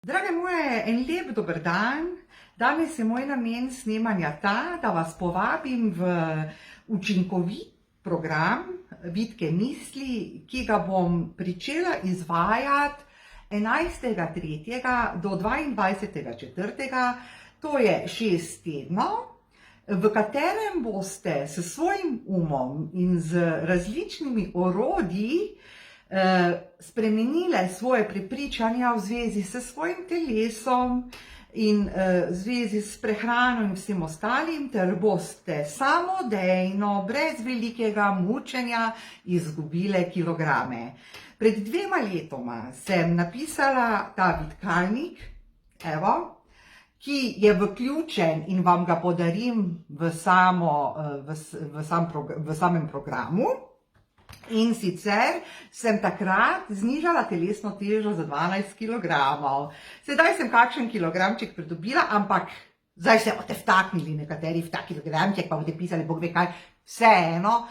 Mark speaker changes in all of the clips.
Speaker 1: Drage moje, en lep dober dan. Danes je moj namen snemanja ta, da vas povabim v učinkovit program Vitke misli, ki ga bom pričela izvajati 11.3. do 22.4., to je 6 tednov, v katerem boste s svojim umom in z različnimi orodji spremenile svoje prepričanja v zvezi s svojim telesom in v zvezi s prehrano in vsem ostalim, ter boste samodejno, brez velikega mučenja izgubile kilograme. Pred 2 letoma sem napisala ta vitkalnik, ki je vključen in vam ga podarim v samem programu. In sicer sem takrat znižala telesno težo za 12 kg. Sedaj sem kakšen kilogramček pridobila, ampak zdaj se boste vtaknili nekateri v ta kilogramček, pa boste pisali, bog ve kaj, vseeno.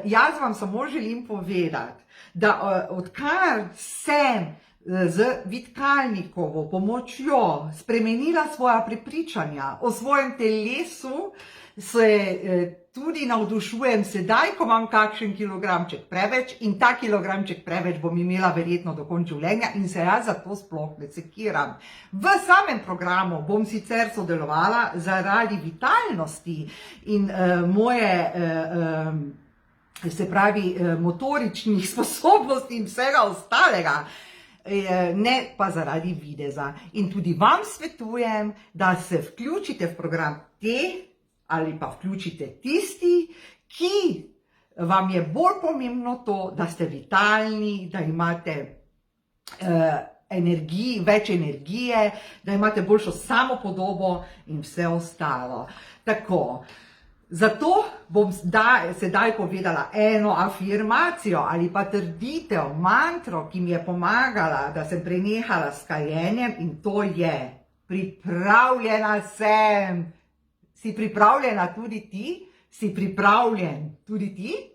Speaker 1: Jaz vam samo želim povedati, da odkar sem z vitkalnikovo pomočjo spremenila svoja prepričanja o svojem telesu, se tudi navdušujem sedaj, ko imam kakšen kilogramček preveč, in ta kilogramček preveč bom imela verjetno do konca življenja in se jaz za to sploh ne sekiram. V samem programu bom sicer sodelovala zaradi vitalnosti in moje motoričnih sposobnosti in vsega ostalega, ne pa zaradi videza. In tudi vam svetujem, da se vključite v program ali pa vključite tisti, ki vam je bolj pomembno to, da ste vitalni, da imate več energije, da imate boljšo samopodobo in vse ostalo. Tako, zato bom sedaj povedala eno afirmacijo ali pa trditev, mantro, ki mi je pomagala, da sem prenehala s kajenjem, in to je: pripravljena sem. Si pripravljena tudi ti? Si pripravljen tudi ti?